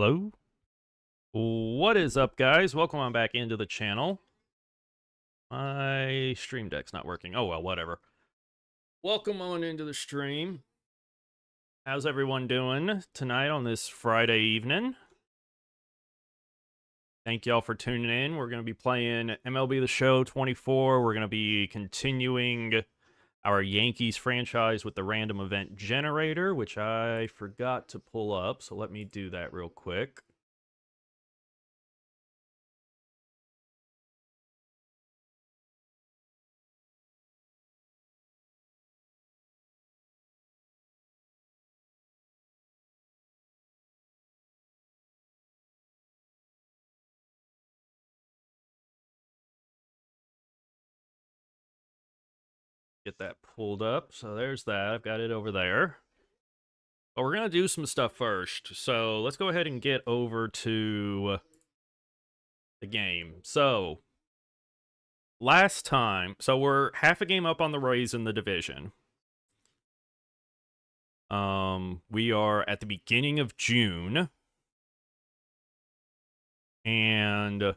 Hello? What is up, guys? Welcome on back into the channel. My stream deck's not working. Oh, well, whatever. Welcome on into the stream. How's everyone doing tonight on this Friday evening? Thank y'all for tuning in. We're going to be playing MLB The Show 24. We're going to be continuing our Yankees franchise with the random event generator, which I forgot to pull up, so let me do that real quick. Get that pulled up. So there's that. I've got it over there. But we're going to do some stuff first. So let's go ahead and get over to the game. So last time, so we're half a game up on the Rays in the division. We are at the beginning of June. And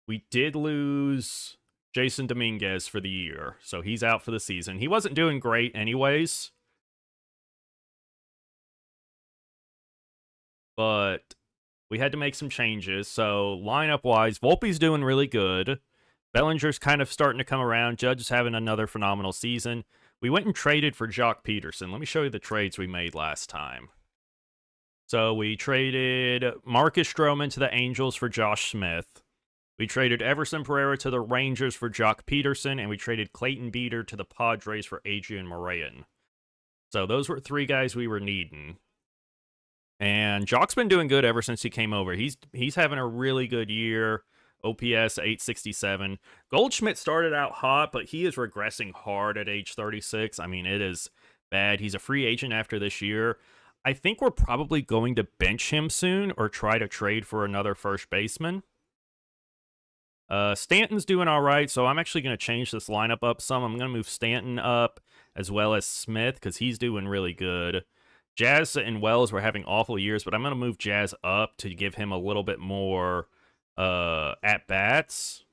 we did lose Jason Dominguez for the year. So he's out for the season. He wasn't doing great anyways. But we had to make some changes. So lineup-wise, Volpe's doing really good. Bellinger's kind of starting to come around. Judge is having another phenomenal season. We went and traded for Jock Peterson. Let me show you the trades we made last time. So we traded Marcus Stroman to the Angels for Josh Smith. We traded Everson Pereira to the Rangers for Jock Peterson, and we traded Clayton Beeter to the Padres for Adrian Morean. So those were three guys we were needing. And Jock's been doing good ever since he came over. He's having a really good year. OPS 867. Goldschmidt started out hot, but he is regressing hard at age 36. I mean, it is bad. He's a free agent after this year. I think we're probably going to bench him soon or try to trade for another first baseman. Stanton's doing all right, so I'm actually going to change this lineup up some. I'm going to move Stanton up as well as Smith because he's doing really good. Jazz and Wells were having awful years, but I'm going to move Jazz up to give him a little bit more at-bats.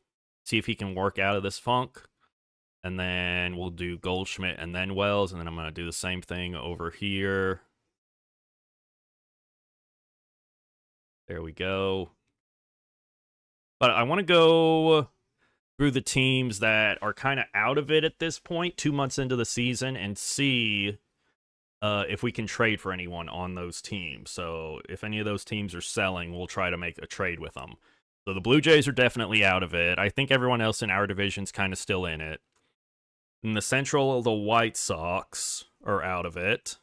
See if he can work out of this funk. And then we'll do Goldschmidt and then Wells, and then I'm going to do the same thing over here. There we go. But I want to go through the teams that are kind of out of it at this point, 2 months into the season, and see if we can trade for anyone on those teams. So if any of those teams are selling, we'll try to make a trade with them. So the Blue Jays are definitely out of it. I think everyone else in our division's kind of still in it. In the Central, the White Sox are out of it.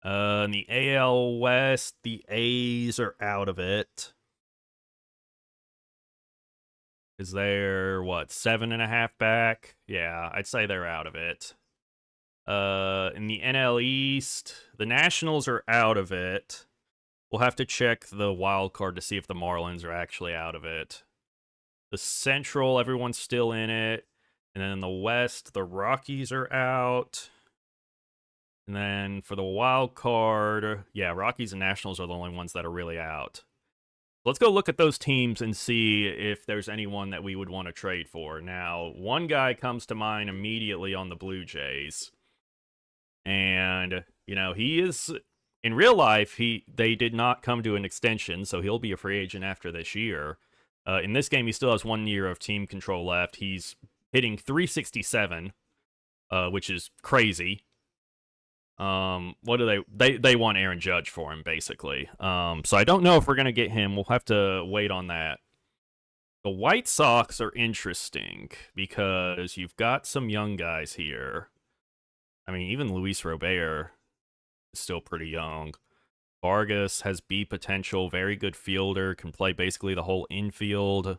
In the AL West, the A's are out of it. Is there, what, 7.5 back? Yeah, I'd say they're out of it. In the NL East, the Nationals are out of it. We'll have to check the wild card to see if the Marlins are actually out of it. The Central, everyone's still in it. And then in the West, the Rockies are out. And then for the wild card, yeah, Rockies and Nationals are the only ones that are really out. Let's go look at those teams and see if there's anyone that we would want to trade for. Now, one guy comes to mind immediately on the Blue Jays. And, you know, he is, in real life, they did not come to an extension, so he'll be a free agent after this year. In this game, he still has 1 year of team control left. He's hitting .367, which is crazy. What do they want Aaron Judge for him, basically. So I don't know if we're going to get him. We'll have to wait on that. The White Sox are interesting because you've got some young guys here. I mean, even Luis Robert is still pretty young. Vargas has B potential, very good fielder, can play basically the whole infield.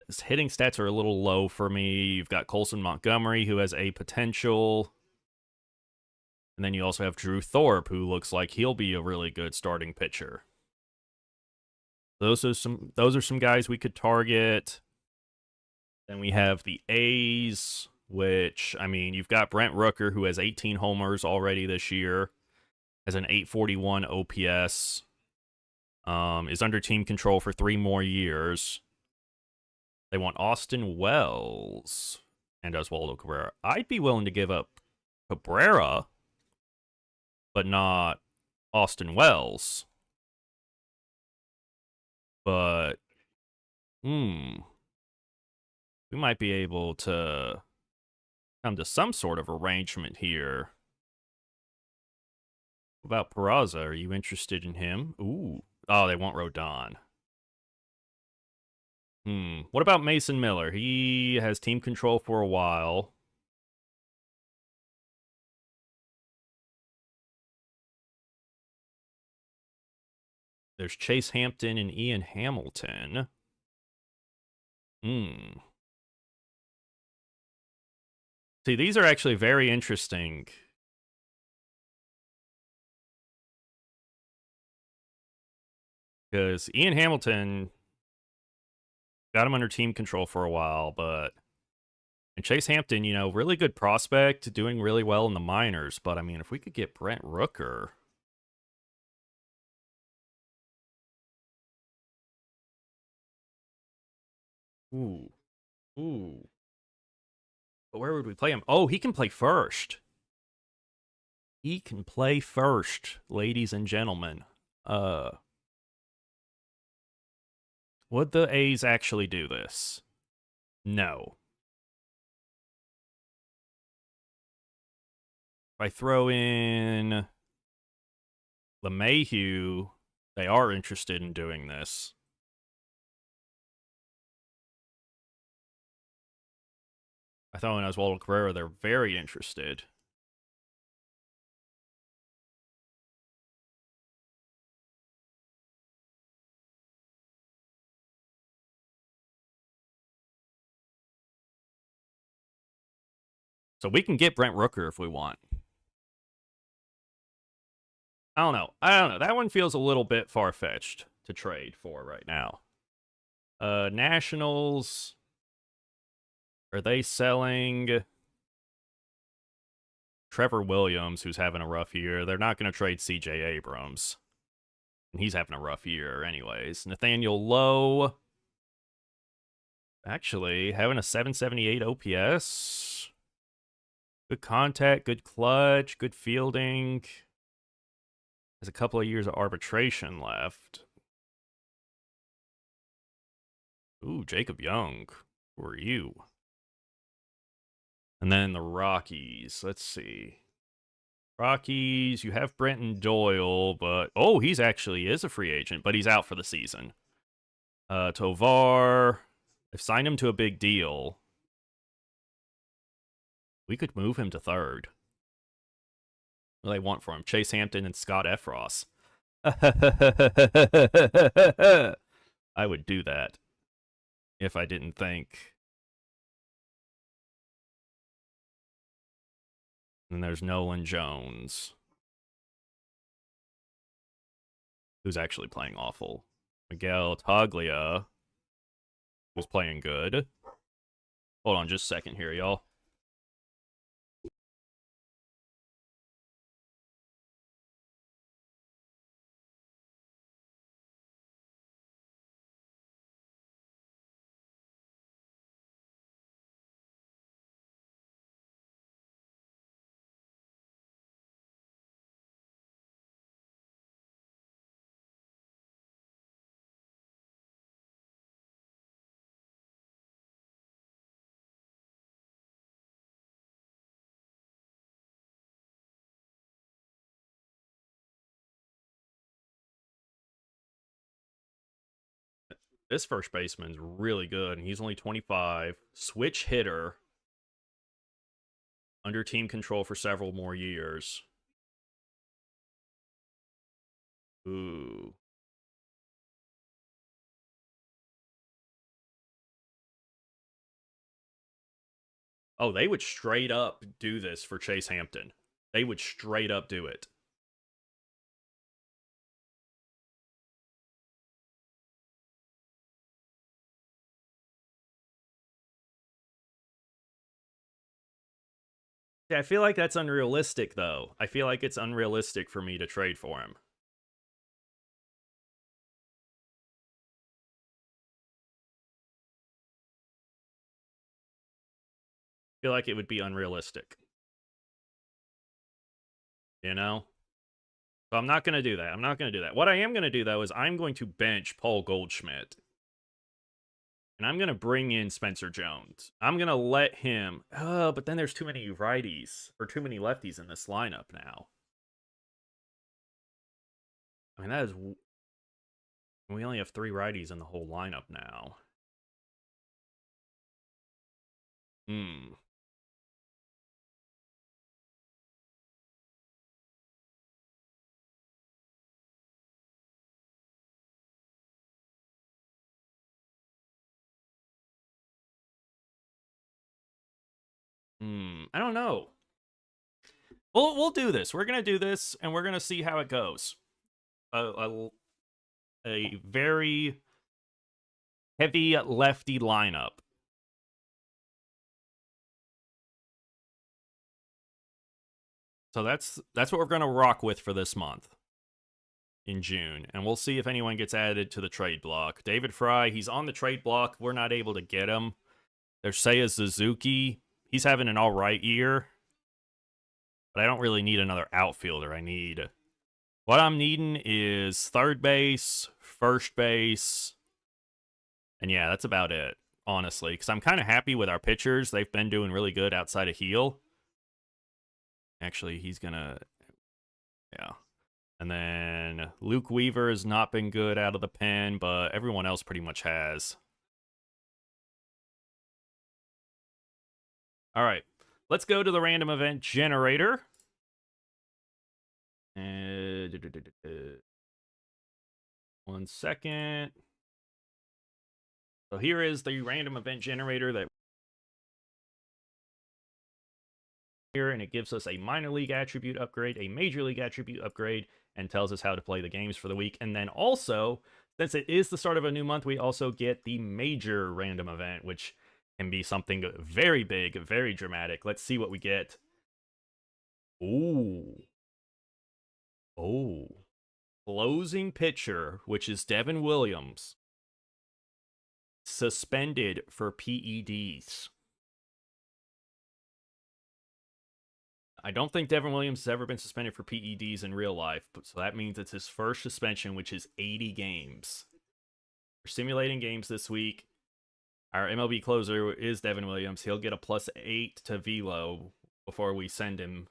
His hitting stats are a little low for me. You've got Colson Montgomery, who has A potential. And then you also have Drew Thorpe, who looks like he'll be a really good starting pitcher. Those are some guys we could target. Then we have the A's. which, I mean, you've got Brent Rooker, who has 18 homers already this year, has an 841 OPS, is under team control for 3 more years. They want Austin Wells and Oswaldo Cabrera. I'd be willing to give up Cabrera, but not Austin Wells. But, we might be able to come to some sort of arrangement here. What about Peraza? Are you interested in him? Ooh. Oh, they want Rodon. What about Mason Miller? He has team control for a while. There's Chase Hampton and Ian Hamilton. See, these are actually very interesting. Because Ian Hamilton got him under team control for a while, and Chase Hampton, really good prospect, doing really well in the minors. But I mean, if we could get Brent Rooker. Ooh. But where would we play him? Oh, he can play first. He can play first, ladies and gentlemen. Would the A's actually do this? No. If I throw in LeMahieu, they are interested in doing this. I throw in Oswaldo Cabrera, they're very interested. So we can get Brent Rooker if we want. I don't know. That one feels a little bit far-fetched to trade for right now. Nationals. Are they selling Trevor Williams, who's having a rough year? They're not going to trade CJ Abrams. And he's having a rough year anyways. Nathaniel Lowe. Actually, having a 778 OPS. Good contact, good clutch, good fielding. Has a couple of years of arbitration left. Ooh, Jacob Young. Who are you? And then the Rockies. Let's see. Rockies, you have Brenton Doyle, but... Oh, he's actually is a free agent, but he's out for the season. Tovar. They've signed him to a big deal. We could move him to third. What do they want for him? Chase Hampton and Scott Effross. I would do that if I didn't think. And there's Nolan Jones, who's actually playing awful. Miguel Taglia, who's playing good. Hold on just a second here, y'all. This first baseman's really good, and he's only 25. Switch hitter. Under team control for several more years. Ooh. Oh, they would straight up do this for Chase Hampton. They would straight up do it. Yeah, I feel like that's unrealistic, though. I feel like it's unrealistic for me to trade for him. I feel like it would be unrealistic. You know? So I'm not going to do that. I'm not going to do that. What I am going to do, though, is I'm going to bench Paul Goldschmidt. And I'm going to bring in Spencer Jones. I'm going to let him... Oh, but then there's too many righties, or too many lefties in this lineup now. I mean, that is... We only have 3 righties in the whole lineup now. Hmm. I don't know. We'll do this. We're gonna do this, and we're gonna see how it goes. A very heavy lefty lineup. So that's what we're gonna rock with for this month in June, and we'll see if anyone gets added to the trade block. David Fry, he's on the trade block. We're not able to get him. There's Seiya Suzuki. He's having an all right year, but I don't really need another outfielder. What I'm needing is third base, first base, and yeah, that's about it, honestly, because I'm kind of happy with our pitchers. They've been doing really good outside of Heel. Actually, he's gonna... Yeah. And then Luke Weaver has not been good out of the pen, but everyone else pretty much has. All right. Let's go to the random event generator. And 1 second. So here is the random event generator that here, and it gives us a minor league attribute upgrade, a major league attribute upgrade, and tells us how to play the games for the week. And then also, since it is the start of a new month, we also get the major random event, which can be something very big, very dramatic. Let's see what we get. Ooh. Oh. Closing pitcher, which is Devin Williams, suspended for PEDs. I don't think Devin Williams has ever been suspended for PEDs in real life, but so that means it's his first suspension, which is 80 games. We're simulating games this week. Our MLB closer is Devin Williams. He'll get a +8 to velo before we send him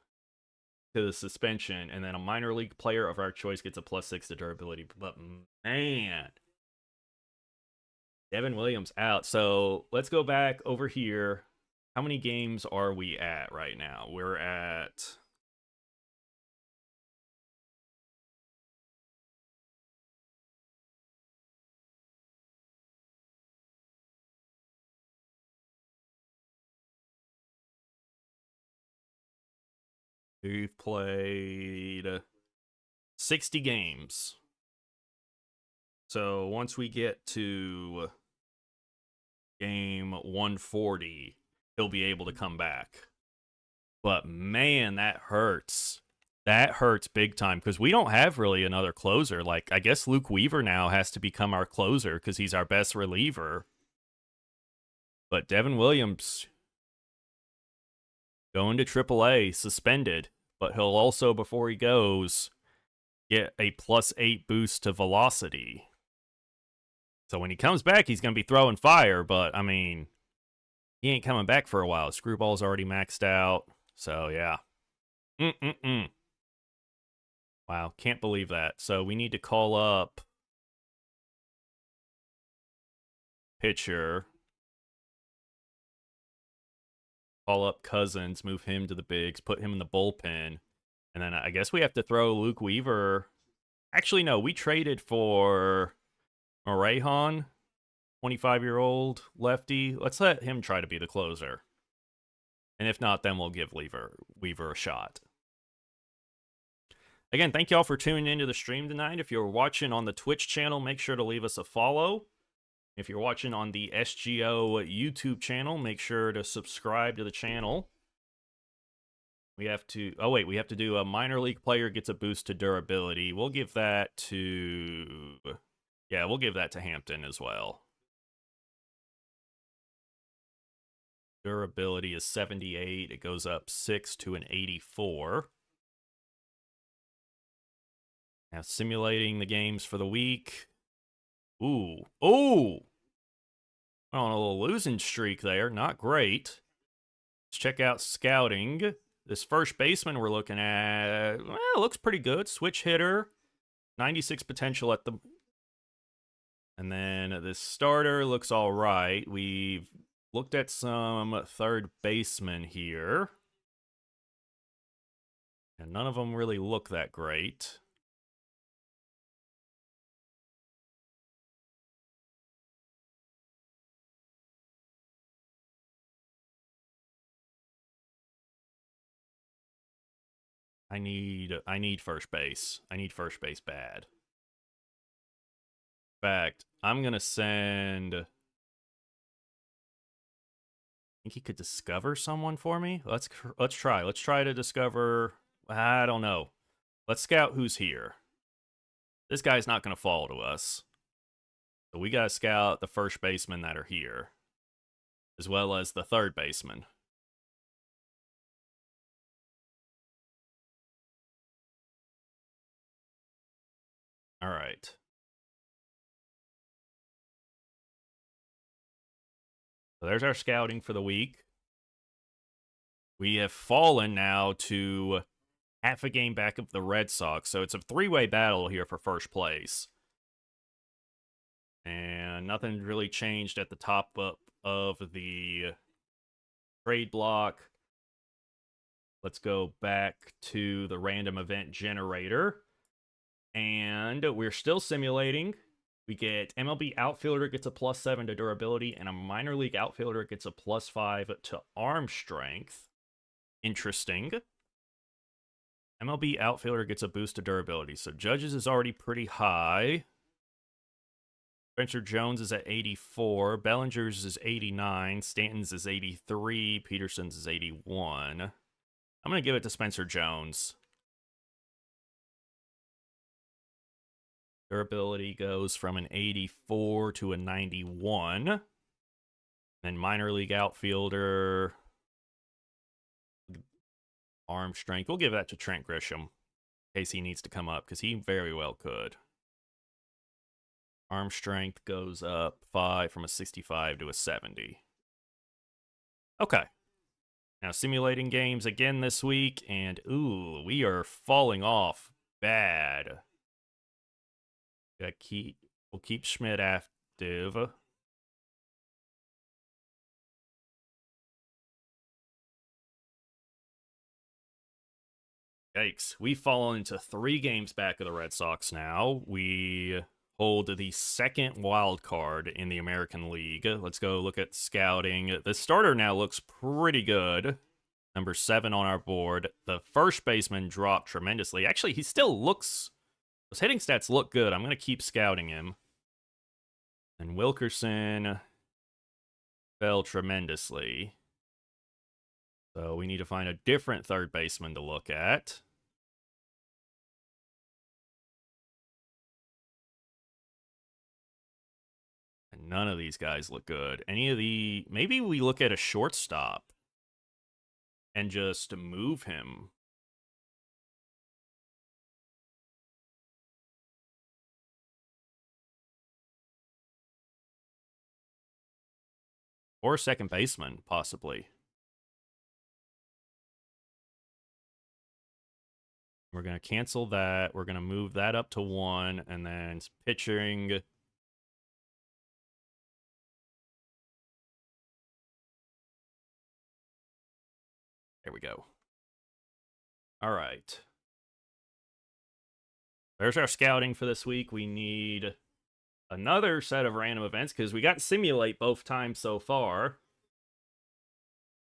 to the suspension, and then a minor league player of our choice gets a +6 to durability. But man, Devin Williams out. So let's go back over here. How many games are we at right now? We're at... We've played 60 games. So once we get to game 140, he'll be able to come back. But man, that hurts. That hurts big time because we don't have really another closer. Like, I guess Luke Weaver now has to become our closer because he's our best reliever. But Devin Williams going to AAA, suspended. But he'll also, before he goes, get a +8 boost to velocity. So when he comes back, he's going to be throwing fire. But, I mean, he ain't coming back for a while. Screwball's already maxed out. So, yeah. Wow, can't believe that. So we need to call up pitcher. Call up Cousins, move him to the bigs, put him in the bullpen. And then I guess we have to throw Luke Weaver. Actually, no, we traded for Morejon, 25-year-old lefty. Let's let him try to be the closer. And if not, then we'll give Weaver a shot. Again, thank y'all for tuning into the stream tonight. If you're watching on the Twitch channel, make sure to leave us a follow. If you're watching on the SGO YouTube channel, make sure to subscribe to the channel. We have to... Oh, wait. We have to do a minor league player gets a boost to durability. We'll give that to... Yeah, we'll give that to Hampton as well. Durability is 78. It goes up 6 to an 84. Now simulating the games for the week. Ooh. Oh! On a little losing streak there. Not great. Let's check out scouting. This first baseman we're looking at, well, looks pretty good. Switch hitter. 96 potential at the... And then this starter looks all right. We've looked at some third basemen here. And none of them really look that great. I need first base. I need first base bad. In fact, I'm going to send... I think he could discover someone for me. Let's try. Let's try to discover... I don't know. Let's scout who's here. This guy's not going to fall to us. So we got to scout the first basemen that are here, as well as the third baseman. All right. So there's our scouting for the week. We have fallen now to half a game back of the Red Sox, so it's a three-way battle here for first place. And nothing really changed at the top of the trade block. Let's go back to the random event generator. And we're still simulating. We get MLB outfielder gets a +7 to durability, and a minor league outfielder gets a +5 to arm strength. Interesting. MLB outfielder gets a boost to durability. So Judge's is already pretty high. Spencer Jones is at 84. Bellinger's is 89. Stanton's is 83. Peterson's is 81. I'm going to give it to Spencer Jones. Durability goes from an 84 to a 91. Then minor league outfielder. Arm strength. We'll give that to Trent Grisham in case he needs to come up, because he very well could. Arm strength goes up 5 from a 65 to a 70. Okay. Now simulating games again this week, and ooh, we are falling off bad. We'll keep Schmidt active. Yikes. We've fallen into 3 games back of the Red Sox now. We hold the second wild card in the American League. Let's go look at scouting. The starter now looks pretty good. Number 7 on our board. The first baseman dropped tremendously. Actually, he still looks... Those hitting stats look good. I'm going to keep scouting him. And Wilkerson fell tremendously. So we need to find a different third baseman to look at. And none of these guys look good. Maybe we look at a shortstop and just move him. Or a second baseman, possibly. We're going to cancel that. We're going to move that up to 1. And then pitching. There we go. All right. There's our scouting for this week. We need another set of random events because we got simulate both times so far.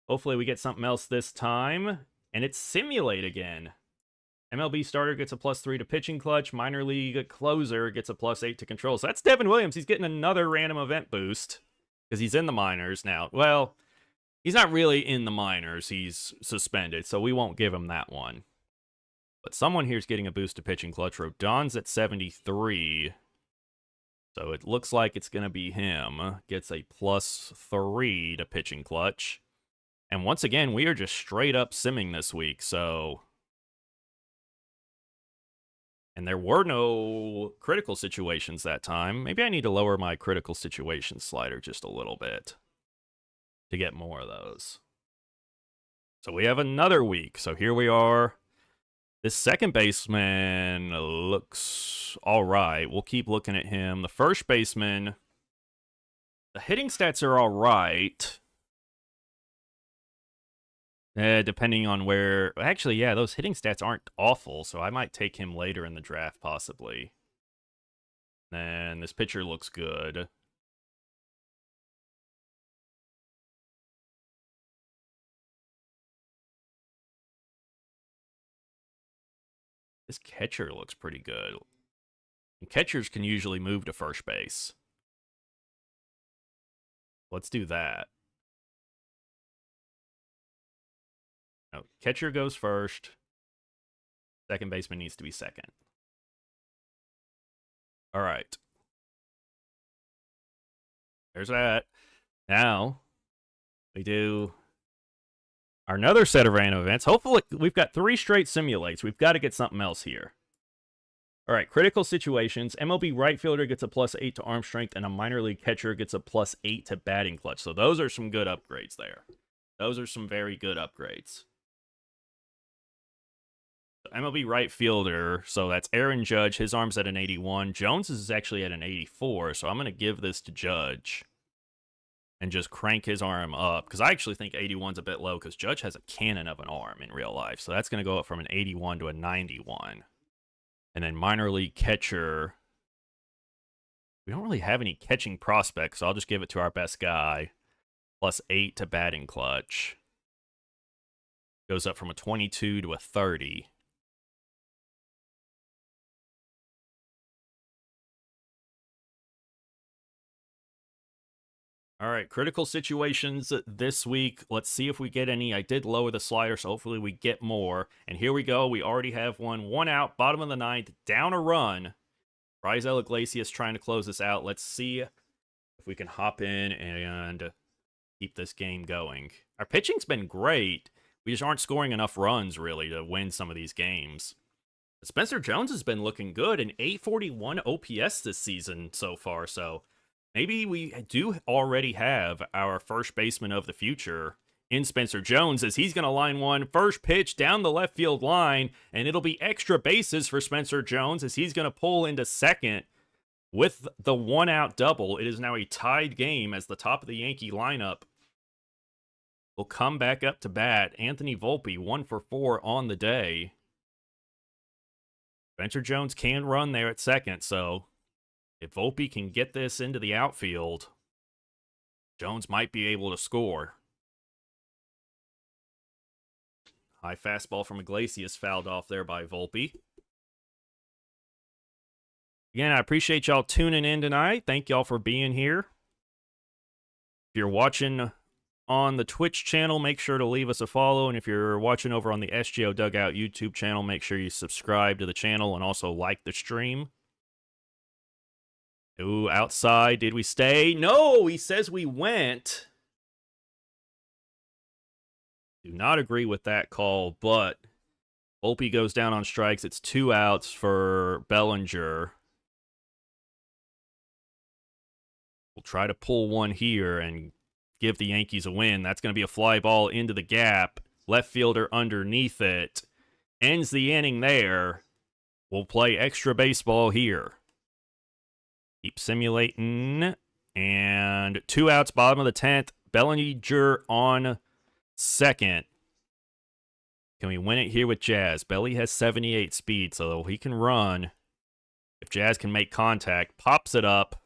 Hopefully we get something else this time. And it's simulate again. MLB starter gets a +3 to pitching clutch. Minor league closer gets a +8 to control. So that's Devin Williams. He's getting another random event boost because he's in the minors now. Well, He's not really in the minors. He's suspended, so we won't give him that one. But someone here's getting a boost to pitching clutch. Rodon's at 73. So it looks like it's going to be him. Gets a +3 to pitching clutch. And once again, we are just straight up simming this week, so... And there were no critical situations that time. Maybe I need to lower my critical situation slider just a little bit to get more of those. So we have another week. So here we are. This second baseman looks all right. We'll keep looking at him. The first baseman, the hitting stats are all right. Depending on where... Actually, yeah, those hitting stats aren't awful, so I might take him later in the draft, possibly. And this pitcher looks good. This catcher looks pretty good. And catchers can usually move to first base. Let's do that. No, catcher goes first. Second baseman needs to be second. All right. There's that. Now, we do our another set of random events. Hopefully, we've got 3 straight simulates. We've got to get something else here. All right, critical situations. MLB right fielder gets a +8 to arm strength, and a minor league catcher gets a +8 to batting clutch. So those are some good upgrades there. Those are some very good upgrades. MLB right fielder, so that's Aaron Judge. His arm's at an 81. Jones is actually at an 84, so I'm going to give this to Judge and just crank his arm up, because I actually think 81's a bit low, because Judge has a cannon of an arm in real life, so that's going to go up from an 81 to a 91. And then minor league catcher, we don't really have any catching prospects, so I'll just give it to our best guy. +8 to batting clutch. Goes up from a 22 to a 30. All right, critical situations this week. Let's see if we get any. I did lower the slider, so hopefully we get more. And here we go. We already have one out, bottom of the 9th, down a run. Raisel Iglesias trying to close this out. Let's see if we can hop in and keep this game going. Our pitching's been great. We just aren't scoring enough runs, really, to win some of these games. Spencer Jones has been looking good, an 841 OPS this season so far, so... Maybe we do already have our first baseman of the future in Spencer Jones, as he's going to line one first pitch down the left field line, and it'll be extra bases for Spencer Jones as he's going to pull into second with the 1-out double. It is now a tied game as the top of the Yankee lineup will come back up to bat. Anthony Volpe, 1 for 4 on the day. Spencer Jones can run there at second, so... If Volpe can get this into the outfield, Jones might be able to score. High fastball from Iglesias fouled off there by Volpe. Again, I appreciate y'all tuning in tonight. Thank y'all for being here. If you're watching on the Twitch channel, make sure to leave us a follow. And if you're watching over on the SGO Dugout YouTube channel, make sure you subscribe to the channel and also like the stream. Ooh, outside. Did we stay? No, he says we went. Do not agree with that call, but Volpe goes down on strikes. It's 2 outs for Bellinger. We'll try to pull one here and give the Yankees a win. That's going to be a fly ball into the gap. Left fielder underneath it. Ends the inning there. We'll play extra baseball here. Keep simulating. And 2 outs, bottom of the 10th. Bellinger on second. Can we win it here with Jazz? Belly has 78 speed, so he can run. If Jazz can make contact, pops it up.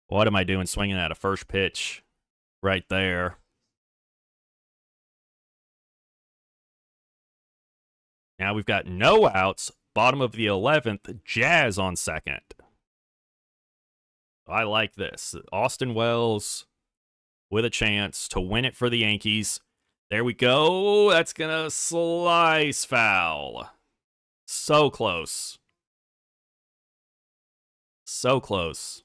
What am I doing swinging at a first pitch right there? Now we've got no outs. Bottom of the 11th. Jazz on second. I like this. Austin Wells with a chance to win it for the Yankees. There we go. That's going to slice foul. So close. So close.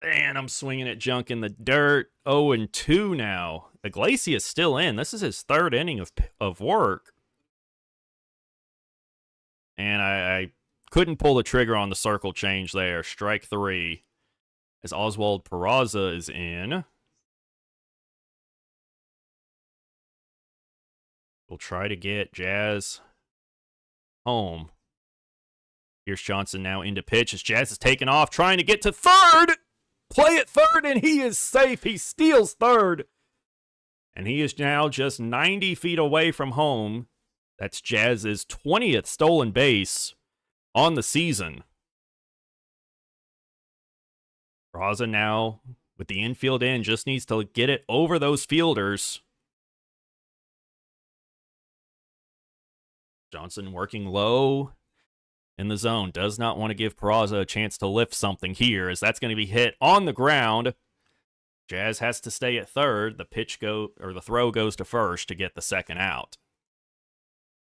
And I'm swinging at junk in the dirt. 0-2 now. Iglesias still in. This is his third inning of work. And I couldn't pull the trigger on the circle change there. Strike 3. As Oswald Peraza is in. We'll try to get Jazz home. Here's Johnson now into pitch as Jazz is taking off, trying to get to third. Play at third, and he is safe. He steals third. And he is now just 90 feet away from home. That's Jazz's 20th stolen base on the season. Raza now, with the infield in, just needs to get it over those fielders. Johnson working low in the zone. Does not want to give Peraza a chance to lift something here, as that's going to be hit on the ground. Jazz has to stay at third. The throw goes to first to get the second out.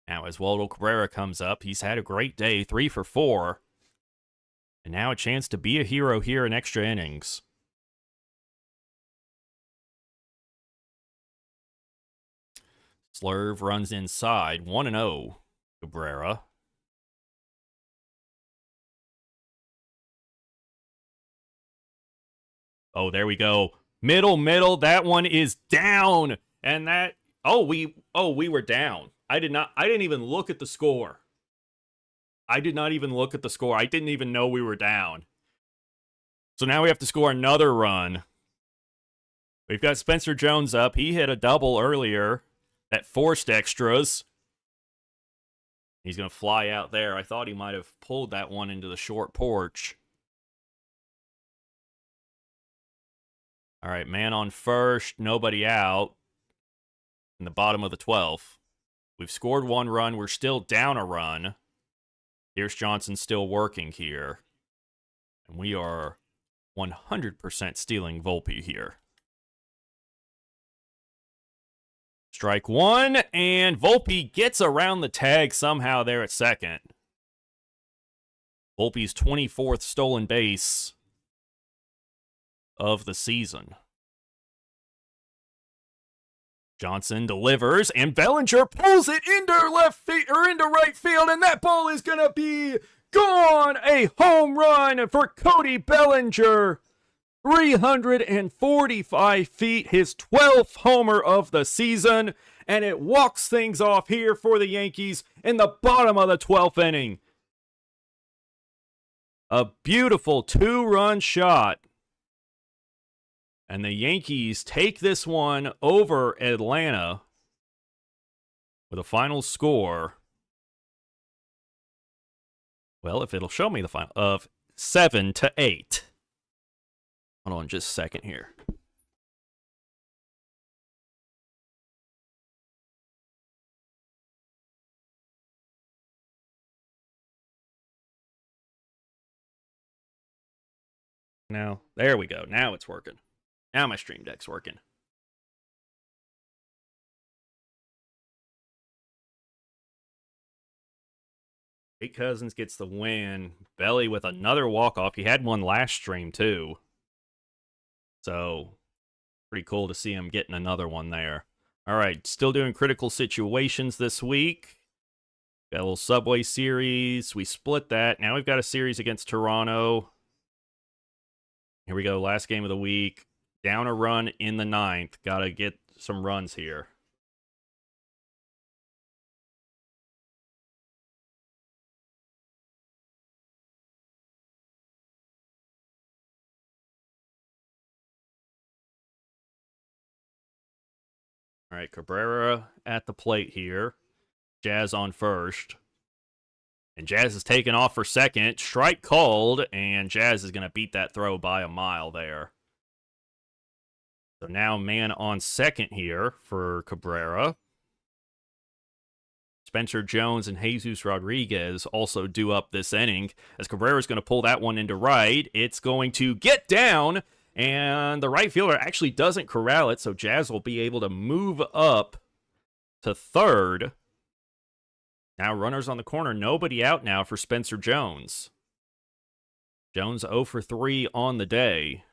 Now, as Waldo Cabrera comes up, he's had a great day, 3 for 4. And now a chance to be a hero here in extra innings. Slurve runs inside, 1-0, Cabrera. Oh, there we go. Middle. That one is down. And that, we were down. I didn't even look at the score. I didn't even know we were down. So now we have to score another run. We've got Spencer Jones up. He hit a double earlier that forced extras. He's going to fly out there. I thought he might have pulled that one into the short porch. All right, man on first, nobody out in the bottom of the 12th. We've scored 1 run. We're still down a run. Here's Johnson still working here. And we are 100% stealing Volpe here. Strike 1, and Volpe gets around the tag somehow there at second. Volpe's 24th stolen base of the season. Johnson delivers, and Bellinger pulls it into right field, and that ball is going to be gone. A home run for Cody Bellinger. 345 feet, his 12th homer of the season, and it walks things off here for the Yankees in the bottom of the 12th inning. A beautiful 2-run shot. And the Yankees take this one over Atlanta with a final score. Well, if it'll show me the final of 7-8. Hold on just a second here. Now, there we go. Now it's working. Now my stream deck's working. Jake Cousins gets the win. Belly with another walk-off. He had one last stream, too. So, pretty cool to see him getting another one there. All right, still doing critical situations this week. Got a little Subway Series. We split that. Now we've got a series against Toronto. Here we go, last game of the week. Down a run in the 9th. Got to get some runs here. All right, Cabrera at the plate here. Jazz on first. And Jazz is taking off for second. Strike called, and Jazz is going to beat that throw by a mile there. So now man on second here for Cabrera. Spencer Jones and Jesus Rodriguez also due up this inning as Cabrera's going to pull that one into right. It's going to get down, and the right fielder actually doesn't corral it, so Jazz will be able to move up to third. Now runners on the corner, nobody out now for Spencer Jones. Jones 0 for 3 on the day.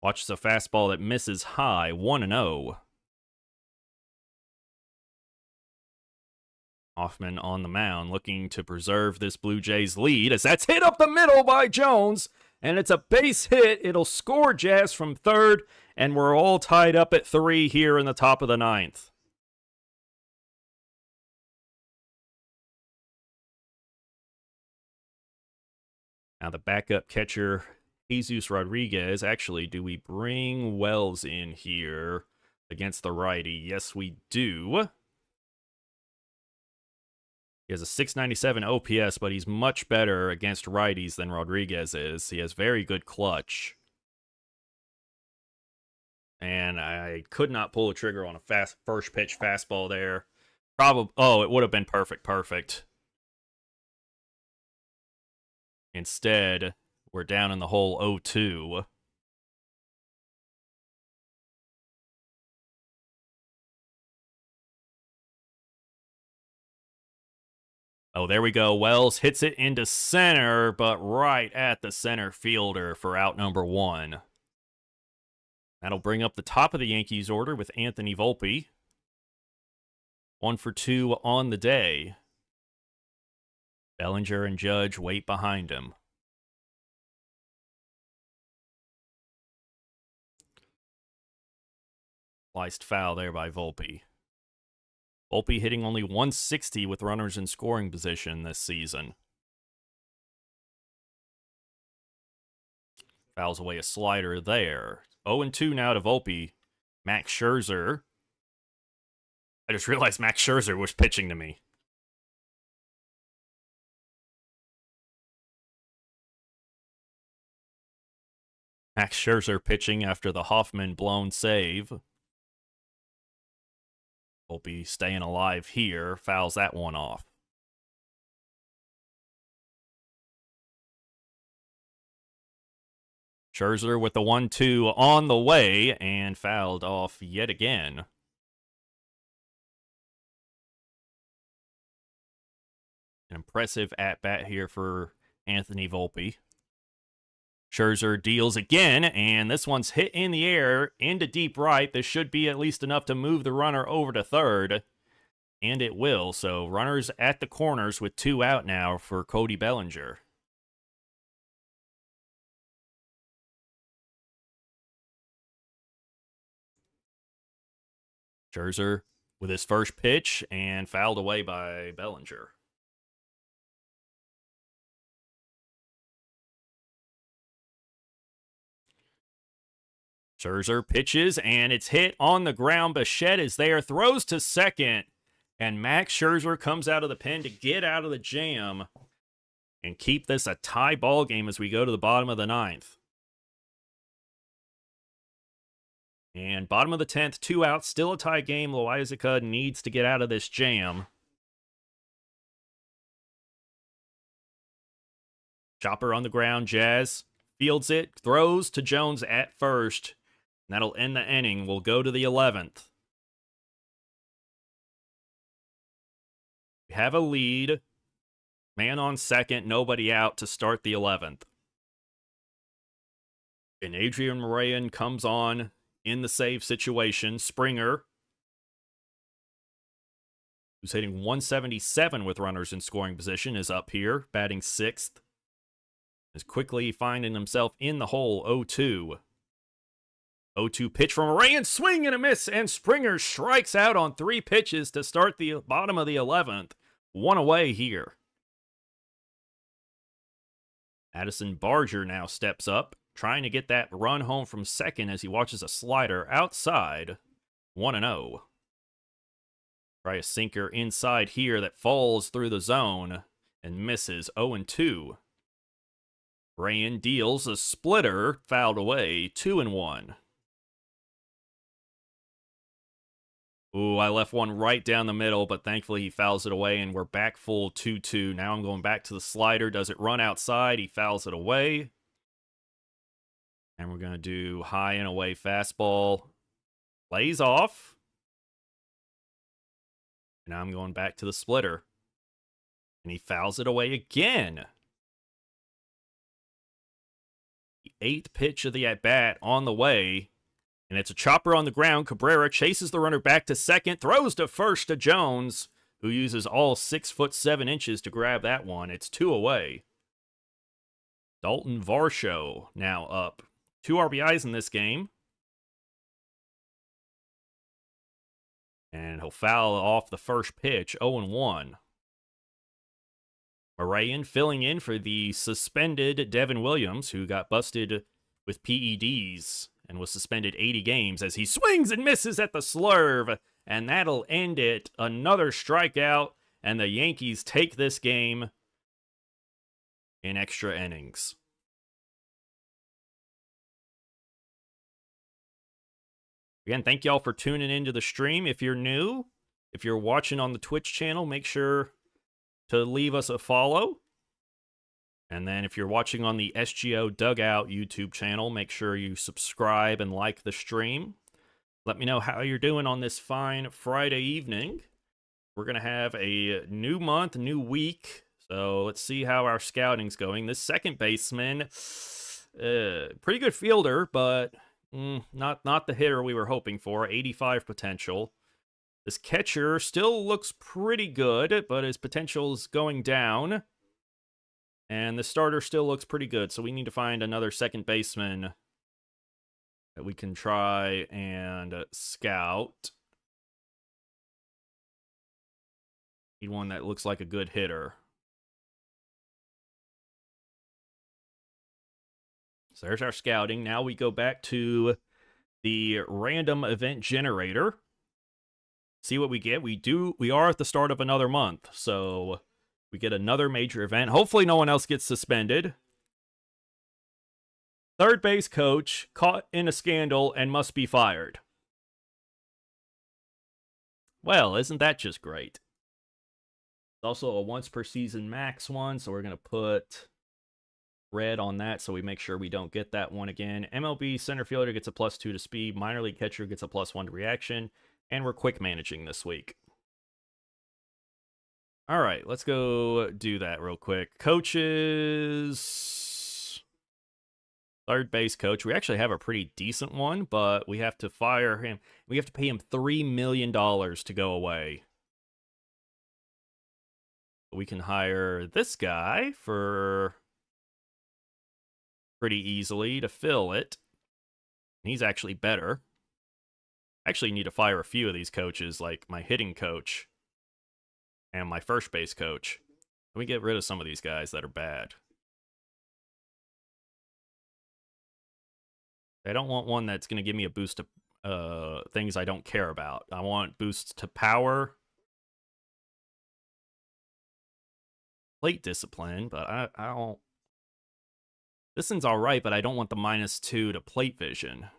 Watches a fastball that misses high, 1-0. Hoffman on the mound looking to preserve this Blue Jays lead as that's hit up the middle by Jones. And it's a base hit. It'll score Jazz from third. And we're all tied up at 3 here in the top of the ninth. Now the backup catcher, Jesus Rodriguez. Actually, do we bring Wells in here against the righty? Yes, we do. He has a 697 OPS, but he's much better against righties than Rodriguez is. He has very good clutch. And I could not pull a trigger on a first pitch fastball there. It would have been perfect. Instead, we're down in the hole 0-2. Oh, there we go. Wells hits it into center, but right at the center fielder for out number 1. That'll bring up the top of the Yankees order with Anthony Volpe. 1 for 2 on the day. Bellinger and Judge wait behind him. Sliced foul there by Volpe. Volpe hitting only 160 with runners in scoring position this season. Fouls away a slider there. 0-2 now to Volpe. Max Scherzer. I just realized Max Scherzer was pitching to me. Max Scherzer pitching after the Hoffman blown save. Volpe staying alive here. Fouls that one off. Scherzer with the 1-2 on the way and fouled off yet again. An impressive at-bat here for Anthony Volpe. Scherzer deals again, and this one's hit in the air into deep right. This should be at least enough to move the runner over to third, and it will. So runners at the corners with 2 out now for Cody Bellinger. Scherzer with his first pitch and fouled away by Bellinger. Scherzer pitches, and it's hit on the ground. Bichette is there, throws to second, and Max Scherzer comes out of the pen to get out of the jam and keep this a tie ball game as we go to the bottom of the ninth. And bottom of the 10th, 2 outs, still a tie game. Loizica needs to get out of this jam. Chopper on the ground, Jazz fields it, throws to Jones at first. And that'll end the inning. We'll go to the 11th. We have a lead. Man on second, nobody out to start the 11th. And Adrian Morean comes on in the save situation. Springer, who's hitting 177 with runners in scoring position, is up here, batting 6th. Is quickly finding himself in the hole, 0-2. 0-2 pitch from Morean, swing and a miss, and Springer strikes out on 3 pitches to start the bottom of the 11th. 1 away here. Addison Barger now steps up, trying to get that run home from second as he watches a slider outside. 1-0. Try a sinker inside here that falls through the zone and misses. 0-2. Rayan deals a splitter, fouled away. 2-1. Ooh, I left one right down the middle, but thankfully he fouls it away, and we're back full 2-2. Now I'm going back to the slider. Does it run outside? He fouls it away. And we're going to do high and away fastball. Lays off. And now I'm going back to the splitter. And he fouls it away again. The 8th pitch of the at-bat on the way. And it's a chopper on the ground. Cabrera chases the runner back to second, throws to first to Jones, who uses all 6'7" to grab that one. It's 2 away. Dalton Varsho now up. 2 RBIs in this game. And he'll foul off the first pitch, 0-1. Morayan filling in for the suspended Devin Williams, who got busted with PEDs and was suspended 80 games as he swings and misses at the slurve. And that'll end it. Another strikeout, and the Yankees take this game in extra innings. Again, thank y'all for tuning into the stream. If you're new, if you're watching on the Twitch channel, make sure to leave us a follow. And then if you're watching on the SGO Dugout YouTube channel, make sure you subscribe and like the stream. Let me know how you're doing on this fine Friday evening. We're going to have a new month, new week. So let's see how our scouting's going. This second baseman, pretty good fielder, but not the hitter we were hoping for. 85 potential. This catcher still looks pretty good, but his potential is going down. And the starter still looks pretty good, so we need to find another second baseman that we can try and scout. Need one that looks like a good hitter. So there's our scouting. Now we go back to the random event generator. See what we get. We are at the start of another month, so we get another major event. Hopefully no one else gets suspended. Third base coach caught in a scandal and must be fired. Well, isn't that just great? It's also a once per season max one, so we're going to put red on that so we make sure we don't get that one again. MLB center fielder gets a +2 to speed. Minor league catcher gets a +1 to reaction. And we're quick managing this week. All right, let's go do that real quick. Coaches. Third base coach. We actually have a pretty decent one, but we have to fire him. We have to pay him $3 million to go away. We can hire this guy for pretty easily to fill it. He's actually better. I actually need to fire a few of these coaches, like my hitting coach and my first base coach. Let me get rid of some of these guys that are bad. I don't want one that's going to give me a boost to things I don't care about. I want boosts to power, plate discipline, but I don't. This one's all right, but I don't want the -2 to plate vision.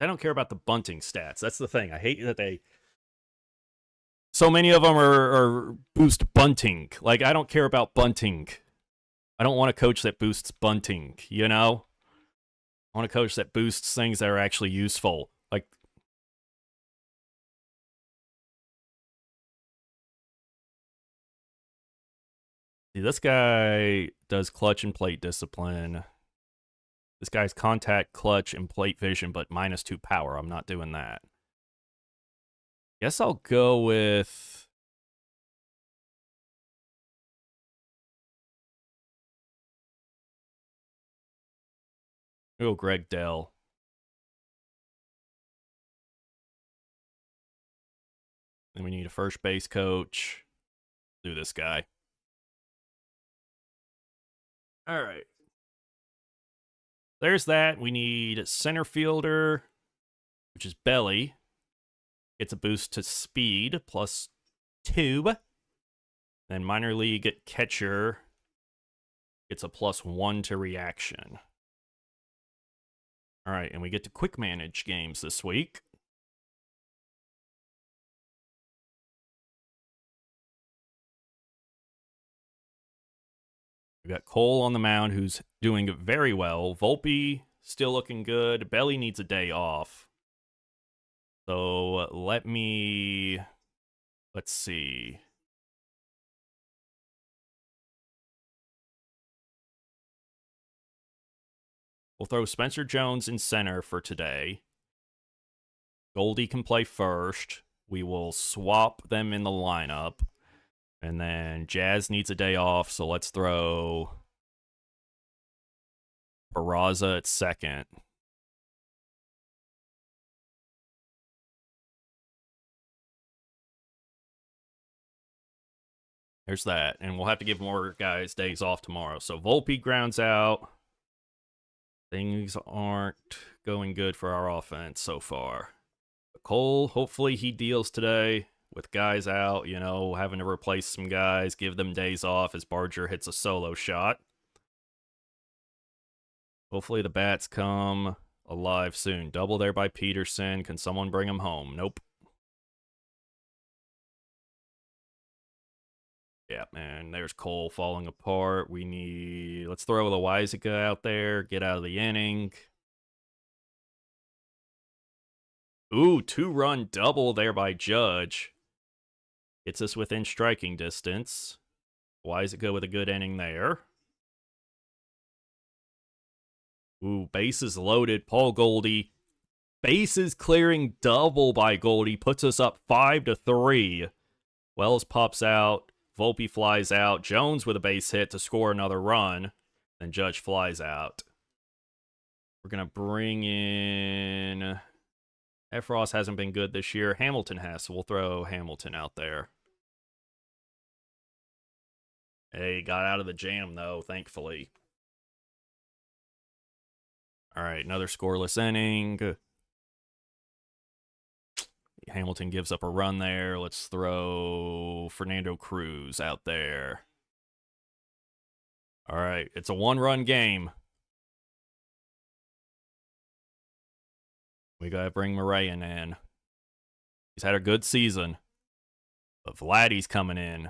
I don't care about the bunting stats. That's the thing. I hate that they... So many of them are boost bunting. Like, I don't care about bunting. I don't want a coach that boosts bunting, you know? I want a coach that boosts things that are actually useful. Like... See, this guy does clutch and plate discipline. This guy's contact, clutch, and plate vision, but -2 power. I'm not doing that. Guess I'll go with... Oh, Greg Dell. Then we need a first base coach. Do this guy. All right. There's that. We need center fielder, which is Belly. Gets a boost to speed, +2. Then minor league catcher gets a +1 to reaction. All right, and we get to quick manage games this week. We got Cole on the mound, who's doing very well. Volpe still looking good. Belly needs a day off. So let's see. We'll throw Spencer Jones in center for today. Goldie can play first. We will swap them in the lineup. And then Jazz needs a day off, so let's throw Barraza at second. There's that. And we'll have to give more guys days off tomorrow. So Volpe grounds out. Things aren't going good for our offense so far. Cole, hopefully he deals today with guys out, having to replace some guys, give them days off as Barger hits a solo shot. Hopefully the bats come alive soon. Double there by Peterson. Can someone bring him home? Nope. Yeah, man, there's Cole falling apart. Let's throw the Loaisiga out there, get out of the inning. Ooh, 2-run double there by Judge. Gets us within striking distance. Loaisiga with a good inning there. Ooh, bases loaded. Paul Goldie. Bases clearing double by Goldie puts us up 5-3. Wells pops out. Volpe flies out. Jones with a base hit to score another run. Then Judge flies out. We're going to bring in... Efros hasn't been good this year. Hamilton has, so we'll throw Hamilton out there. Hey, got out of the jam, though, thankfully. All right, another scoreless inning. Hamilton gives up a run there. Let's throw Fernando Cruz out there. All right, it's a 1-run game. We got to bring Morayan in. He's had a good season. But Vladdy's coming in.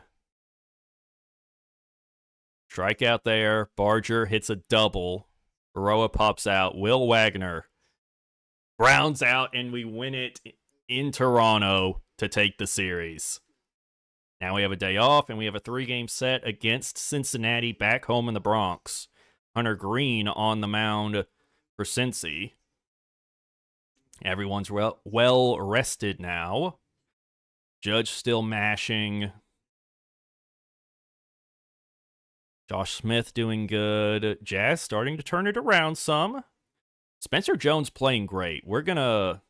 Strikeout there. Barger hits a double. Baroa pops out. Will Wagner grounds out, and we win it in Toronto to take the series. Now we have a day off, and we have a 3-game set against Cincinnati back home in the Bronx. Hunter Green on the mound for Cincy. Everyone's well rested now. Judge still mashing. Josh Smith doing good. Jazz starting to turn it around some. Spencer Jones playing great. We're gonna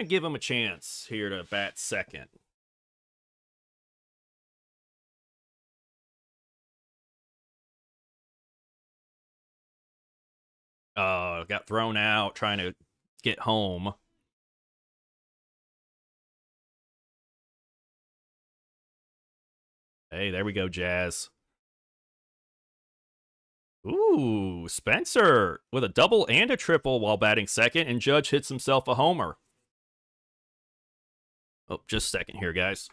give him a chance here to bat second. Got thrown out trying to get home. Hey, there we go, Jazz. Ooh, Spencer with a double and a triple while batting second, and Judge hits himself a homer. Oh, just a second here, guys.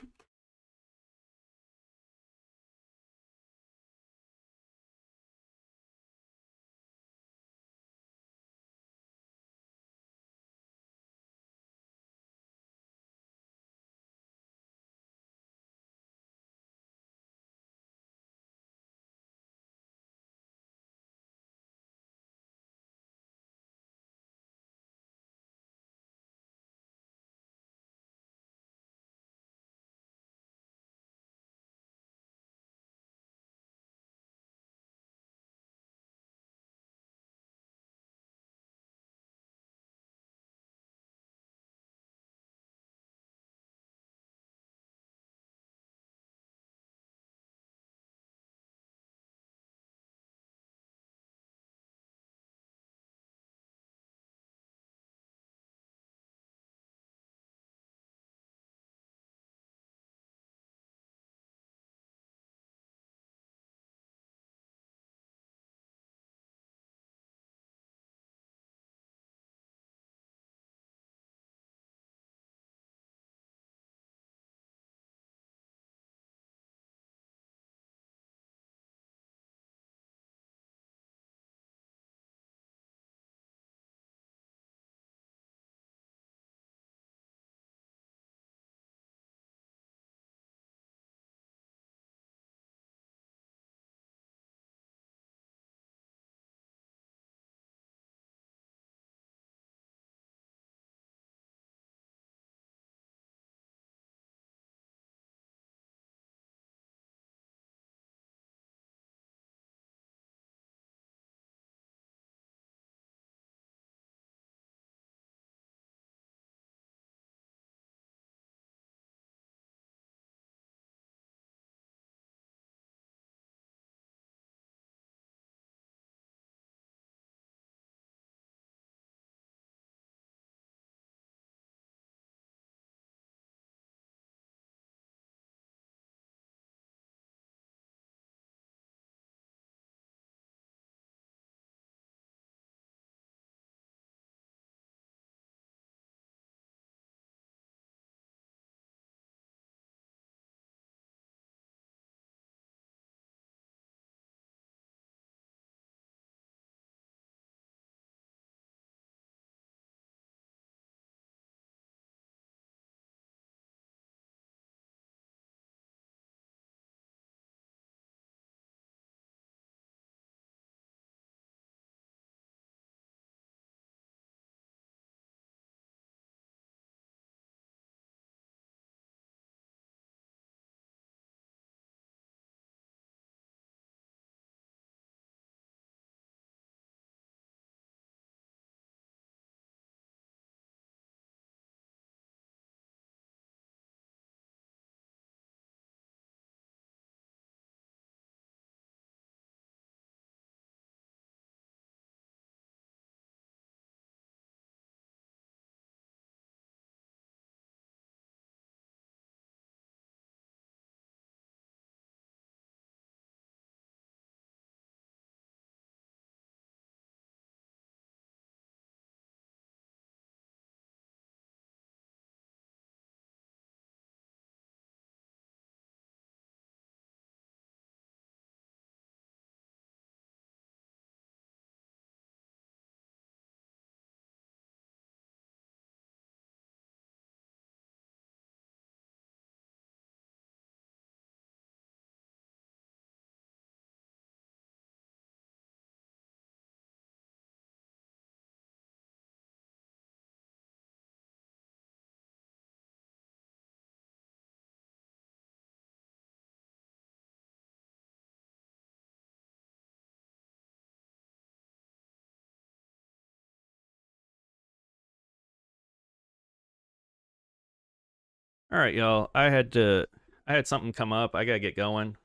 All right, y'all. I had something come up. I gotta get going.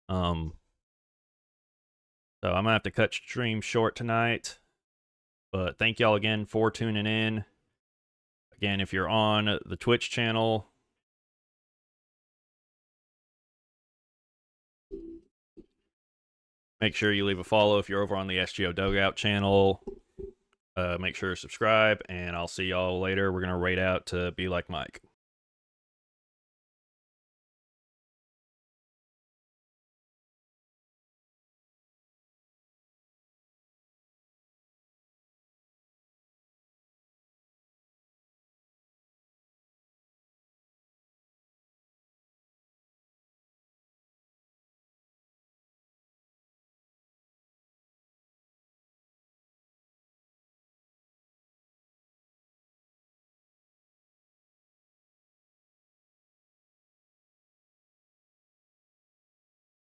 Um, so I'm gonna have to cut stream short tonight. But thank y'all again for tuning in. Again, if you're on the Twitch channel, make sure you leave a follow. If you're over on the SGO Dugout channel, make sure to subscribe, and I'll see y'all later. We're gonna raid out to Be Like Mike.